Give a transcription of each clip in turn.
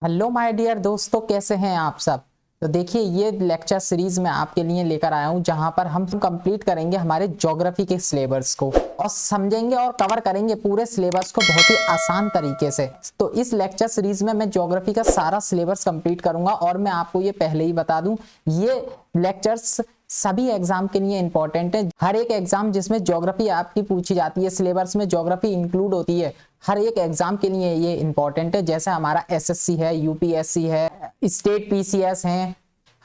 Hello my dear दोस्तों, कैसे हैं आप सब। तो देखिए, ये लेक्चर सीरीज मैं आपके लिए लेकर आया हूं जहां पर हम कंप्लीट करेंगे हमारे ज्योग्राफी के सिलेबस को और समझेंगे और कवर करेंगे पूरे सिलेबस को बहुत ही आसान तरीके से। तो इस लेक्चर सीरीज में मैं ज्योग्राफी का सारा सिलेबस कंप्लीट करूंगा और मैं आपको ये पहले ही बता दूं, ये लेक्चर्स सभी एग्जाम के लिए इंपॉर्टेंट है। हर एक एग्जाम जिसमें ज्योग्राफी आपकी पूछी जाती है, सिलेबस में ज्योग्राफी इंक्लूड होती है, हर एक एग्जाम के लिए ये इंपॉर्टेंट है। जैसे हमारा एसएससी है, यूपीएससी है, स्टेट पीसीएस है,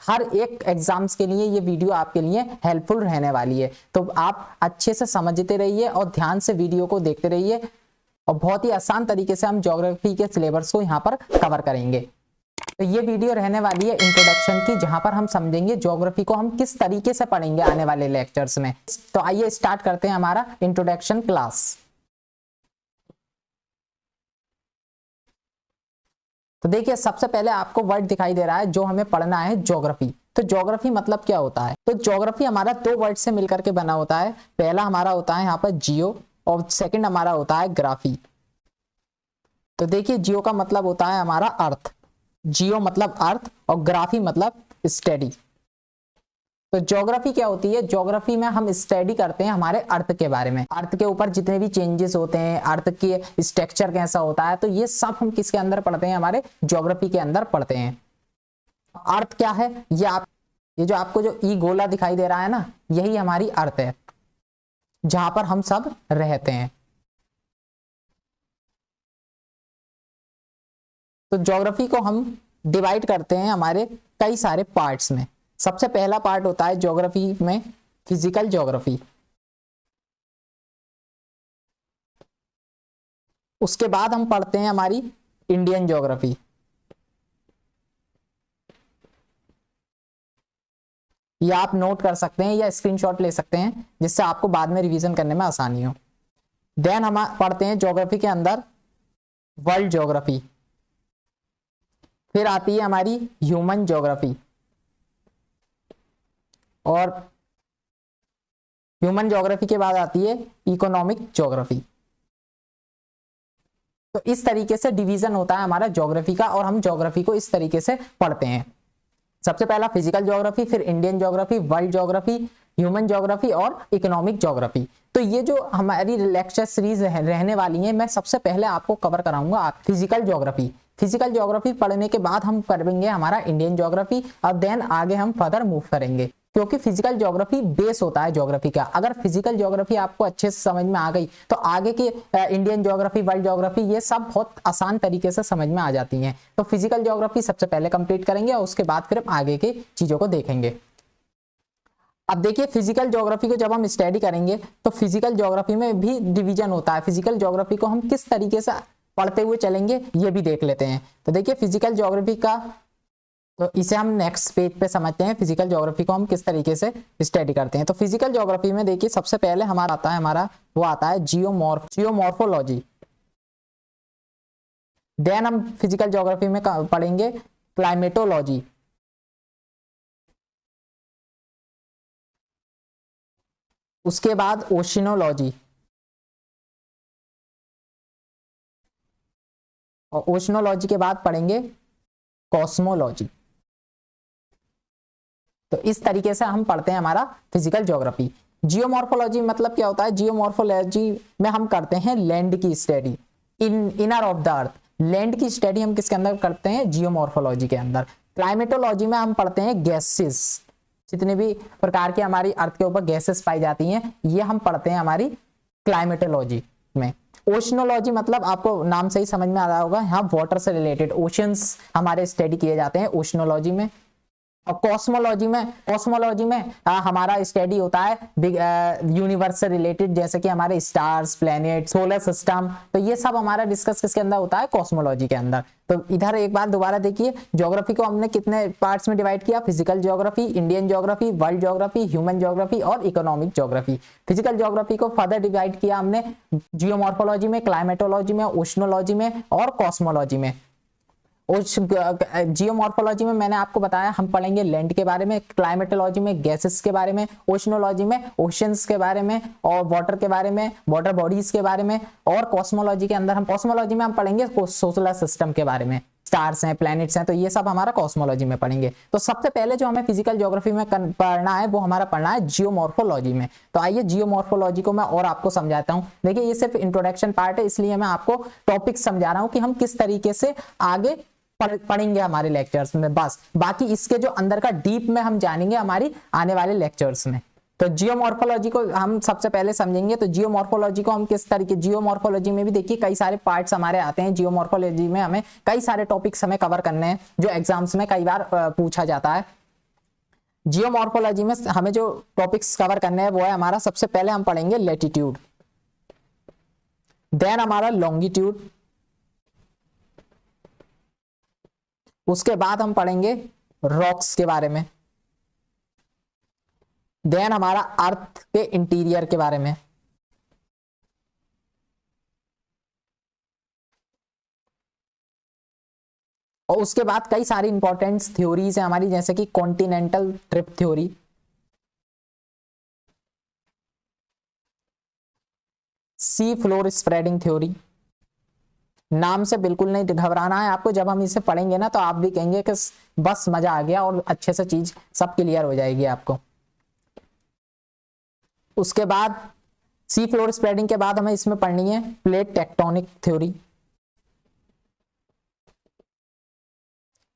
हर एक एग्जाम्स के लिए ये वीडियो आपके लिए हेल्पफुल रहने वाली है। तो आप अच्छे से समझते रहिए और ध्यान से वीडियो को देखते रहिए और बहुत ही आसान तरीके से हम ज्योग्राफी के सिलेबस को यहाँ पर कवर करेंगे। तो ये वीडियो रहने वाली है इंट्रोडक्शन की, जहां पर हम समझेंगे ज्योग्राफी को हम किस तरीके से पढ़ेंगे आने वाले लेक्चर्स में। तो आइए स्टार्ट करते हैं हमारा इंट्रोडक्शन क्लास। तो देखिए, सबसे पहले आपको वर्ड दिखाई दे रहा है जो हमें पढ़ना है, ज्योग्राफी। तो ज्योग्राफी मतलब क्या होता है? तो ज्योग्राफी हमारा दो वर्ड से मिलकर के बना होता है। पहला हमारा होता है यहाँ पर जियो और सेकंड हमारा होता है ग्राफी। तो देखिए, जियो का मतलब होता है हमारा अर्थ, जियो मतलब अर्थ और ग्राफी मतलब स्टडी। तो ज्योग्राफी क्या होती है? ज्योग्राफी में हम स्टडी करते हैं हमारे अर्थ के बारे में, अर्थ के ऊपर जितने भी चेंजेस होते हैं, अर्थ के स्ट्रक्चर कैसा होता है, तो ये सब हम किसके अंदर पढ़ते हैं? हमारे ज्योग्राफी के अंदर पढ़ते हैं। अर्थ क्या है? ये जो आपको जो ई गोला दिखाई दे रहा है ना, यही हमारी अर्थ है जहां पर हम सब रहते हैं। तो ज्योग्राफी को हम डिवाइड करते हैं हमारे कई सारे पार्ट्स में। सबसे पहला पार्ट होता है ज्योग्राफी में फिजिकल ज्योग्राफी। उसके बाद हम पढ़ते हैं हमारी इंडियन ज्योग्राफी। या आप नोट कर सकते हैं या स्क्रीनशॉट ले सकते हैं जिससे आपको बाद में रिवीजन करने में आसानी हो। देन हम पढ़ते हैं ज्योग्राफी के अंदर वर्ल्ड ज्योग्राफी। फिर आती है हमारी ह्यूमन ज्योग्राफी और ह्यूमन ज्योग्राफी के बाद आती है इकोनॉमिक ज्योग्राफी। तो इस तरीके से डिवीजन होता है हमारा ज्योग्राफी का और हम ज्योग्राफी को इस तरीके से पढ़ते हैं। सबसे पहला फिजिकल ज्योग्राफी, फिर Indian geography, world geography, human geography और इकोनॉमिक ज्योग्राफी। तो ये जो हमारी लेक्चर सीरीज रहने वाली है, मैं सबसे पहले आपको कवर कराऊंगा फिजिकल ज्योग्राफी। फिजिकल ज्योग्राफी पढ़ने के बाद हम करेंगे हमारा इंडियन ज्योग्राफी और देन आगे हम फर्दर मूव करेंगे, क्योंकि फिजिकल ज्योग्राफी बेस होता है ज्योग्राफी का। अगर फिजिकल ज्योग्राफी आपको अच्छे से समझ में आ गई तो आगे की इंडियन ज्योग्राफी, वर्ल्ड ज्योग्राफी, ये सब बहुत आसान तरीके से समझ में आ जाती हैं। तो फिजिकल ज्योग्राफी सबसे पहले कंप्लीट करेंगे और उसके बाद फिर हम आगे की चीजों को देखेंगे। अब देखिए, फिजिकल ज्योग्राफी को जब हम स्टडी करेंगे तो फिजिकल ज्योग्राफी में भी डिवीजन होता है। फिजिकल ज्योग्राफी को हम किस तरीके से पढ़ते हुए चलेंगे ये भी देख लेते हैं। तो देखिए, फिजिकल ज्योग्राफी का, तो इसे हम नेक्स्ट पेज पे समझते हैं। फिजिकल ज्योग्राफी को हम किस तरीके से स्टडी करते हैं। तो फिजिकल ज्योग्राफी में देखिए, सबसे पहले हमारा आता है वो आता है जियोमॉर्फोलॉजी। देन हम फिजिकल ज्योग्राफी में पढ़ेंगे क्लाइमेटोलॉजी। उसके बाद ओशिनोलॉजी और ओशिनोलॉजी के बाद पढ़ेंगे कॉस्मोलॉजी। तो इस तरीके से हम पढ़ते हैं हमारा फिजिकल ज्योग्राफी। जियोमॉर्फोलॉजी मतलब क्या होता है? जियोमॉर्फोलॉजी में हम करते हैं लैंड की study, inner of the earth. Land की स्टडी हम किसके अंदर करते हैं? जियोमॉर्फोलॉजी के अंदर। क्लाइमेटोलॉजी में हम पढ़ते हैं गैसेस, जितने भी प्रकार की हमारी अर्थ के ऊपर गैसेस पाई जाती हैं, ये हम पढ़ते हैं हमारी क्लाइमेटोलॉजी में। ओशनोलॉजी मतलब आपको नाम से ही समझ में आ रहा होगा, यहाँ वाटर से रिलेटेड ओशंस हमारे स्टडी किए जाते हैं ओशनोलॉजी में। और कॉस्मोलॉजी में हमारा स्टडी होता है यूनिवर्स से रिलेटेड, जैसे कि हमारे स्टार्स, प्लैनेट, सोलर सिस्टम। तो ये सब हमारा डिस्कस किसके अंदर होता है? कॉस्मोलॉजी के अंदर। तो इधर एक बार दोबारा देखिए, ज्योग्राफी को हमने कितने पार्ट्स में डिवाइड किया? Physical geography, Indian geography, world geography, human geography और इकोनॉमिक ज्योग्राफी। फिजिकल ज्योग्राफी को फर्दर डिवाइड किया हमने जियोमॉर्फोलॉजी में, क्लाइमेटोलॉजी में, ओशनोलॉजी में और कॉस्मोलॉजी में। जियोमॉर्फोलॉजी में मैंने आपको बताया हम पढ़ेंगे लैंड के बारे में, क्लाइमेटोलॉजी में गैसेस के बारे में, ओशनोलॉजी में ओशंस के बारे में और वाटर के बारे में, वाटर बॉडीज के बारे में, और कॉस्मोलॉजी के अंदर हम पढ़ेंगे सोलर सिस्टम के बारे में। स्टार्स हैं, प्लैनेट्स हैं, तो ये सब हमारा कॉस्मोलॉजी में पढ़ेंगे। तो सबसे पहले जो हमें फिजिकल ज्योग्राफी में पढ़ना है वो हमारा पढ़ना है जियोमॉर्फोलॉजी में। तो आइए जियोमॉर्फोलॉजी को मैं और आपको समझाता हूं। देखिए ये सिर्फ इंट्रोडक्शन पार्ट है, इसलिए मैं आपको टॉपिक समझा रहा हूं कि हम किस तरीके से आगे पढ़ेंगे हमारे लेक्चर्स में, बस बाकी इसके जो अंदर का डीप में हम जानेंगे हमारी आने वाले लेक्चर्स में। तो जियोमॉर्फोलॉजी को हम सबसे पहले समझेंगे। तो जियोमॉर्फोलॉजी को हम किस तरीके, जियोमॉर्फोलॉजी में भी देखिए कई सारे पार्ट्स हमारे आते हैं। जियोमॉर्फोलॉजी में हमें कई सारे टॉपिक्स हमें कवर करने हैं जो एग्जाम्स में कई बार पूछा जाता है। जियोमॉर्फोलॉजी में हमें जो टॉपिक्स कवर करने हैं वो है हमारा, सबसे पहले हम पढ़ेंगे लैटिट्यूड, देन हमारा लॉन्गिट्यूड, उसके बाद हम पढ़ेंगे रॉक्स के बारे में, देन हमारा अर्थ के इंटीरियर के बारे में, और उसके बाद कई सारी इंपॉर्टेंट थ्योरीज है हमारी, जैसे कि continental drift theory, sea floor spreading theory. नाम से बिल्कुल नहीं घबराना है आपको, जब हम इसे पढ़ेंगे ना तो आप भी कहेंगे कि बस मजा आ गया और अच्छे से चीज सब क्लियर हो जाएगी आपको। उसके बाद सी फ्लोर स्प्रेडिंग के बाद हमें इसमें पढ़नी है प्लेट टेक्टोनिक थ्योरी।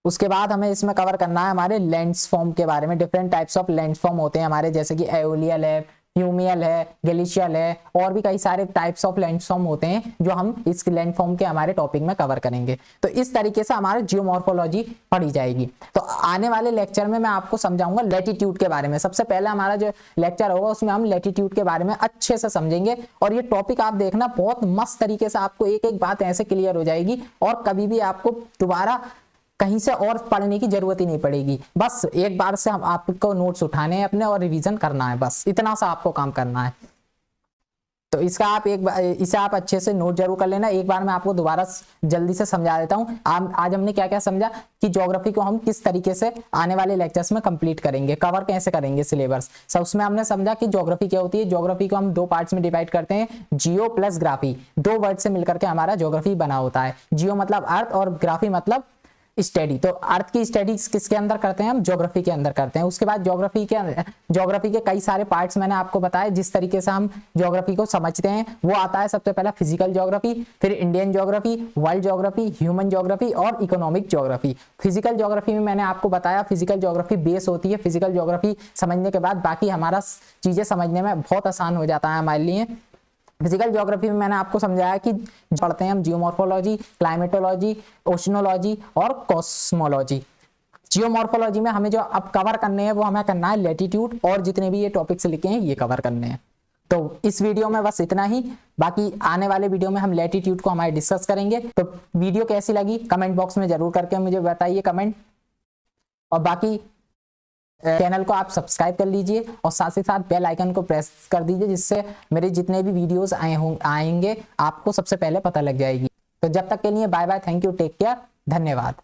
उसके बाद हमें इसमें कवर करना है हमारे लैंडफॉर्म के बारे में। डिफरेंट टाइप्स ऑफ लैंडफॉर्म होते हैं हमारे, जैसे कि एओलियल है, ह्यूमियल है, ग्लेशियल है, और भी कई सारे टाइप्स ऑफ लैंडफॉर्म होते हैं जो हम इस लैंडफॉर्म के हमारे टॉपिक में कवर करेंगे। तो इस तरीके से हमारे जियोमॉर्फोलॉजी पढ़ी जाएगी। तो आने वाले लेक्चर में मैं आपको समझाऊंगा लैटिट्यूड के बारे में। सबसे पहले हमारा जो लेक्चर होगा उसमें हम लैटिट्यूड के बारे में अच्छे से समझेंगे, और ये टॉपिक आप देखना बहुत मस्त तरीके से आपको एक एक बात ऐसे क्लियर हो जाएगी, और कभी भी आपको दोबारा कहीं से और पढ़ने की जरूरत ही नहीं पड़ेगी। बस एक बार से हम आपको नोट्स उठाने हैं अपने और रिवीजन करना है, बस इतना सा आपको काम करना है। तो इसका आप इसे आप अच्छे से नोट जरूर कर लेना। एक बार मैं आपको दोबारा जल्दी से समझा देता हूँ। आज हमने क्या क्या समझा कि ज्योग्राफी को हम किस तरीके से आने वाले लेक्चर्स में कंप्लीट करेंगे, कवर कैसे करेंगे सिलेबस सब। उसमें हमने समझा कि ज्योग्राफी क्या होती है। ज्योग्राफी को हम दो पार्ट्स में डिवाइड करते हैं, जियो प्लस ग्राफी। दो वर्ड से मिलकर के हमारा ज्योग्राफी बना होता है। जियो मतलब अर्थ और ग्राफी मतलब स्टडी। तो अर्थ की स्टडी किसके अंदर करते हैं हम, ज्योग्राफी के अंदर करते हैं। उसके बाद ज्योग्राफी के कई सारे पार्ट्स मैंने आपको बताया जिस तरीके से हम ज्योग्राफी को समझते हैं। वो आता है सबसे पहला फिजिकल ज्योग्राफी, फिर Indian geography, world geography, human geography और इकोनॉमिक ज्योग्राफी। फिजिकल ज्योग्राफी में मैंने आपको बताया फिजिकल ज्योग्राफी बेस होती है। फिजिकल ज्योग्राफी समझने के बाद बाकी हमारा चीजें समझने में बहुत आसान हो जाता है हमारे लिए। फिजिकल ज्योग्राफी में मैंने आपको समझाया कि पढ़ते हैं हम जियोमॉर्फोलॉजी, क्लाइमेटोलॉजी, ओशनोलॉजी और कॉस्मोलॉजी। जियोमॉर्फोलॉजी में हमें जो अब कवर करने हैं वो हमें करना है लैटिट्यूड, और जितने भी ये टॉपिक्स लिखे हैं ये कवर करने हैं। तो इस वीडियो में बस इतना ही, बाकी आने वाले वीडियो में हम लैटिट्यूड को हमारे डिस्कस करेंगे। तो वीडियो कैसी लगी कमेंट बॉक्स में जरूर करके मुझे बताइए कमेंट, और बाकी चैनल को आप सब्सक्राइब कर लीजिए और साथ ही साथ बेल आइकन को प्रेस कर दीजिए, जिससे मेरे जितने भी वीडियोस आएंगे आपको सबसे पहले पता लग जाएगी। तो जब तक के लिए bye bye, thank you, take care, धन्यवाद।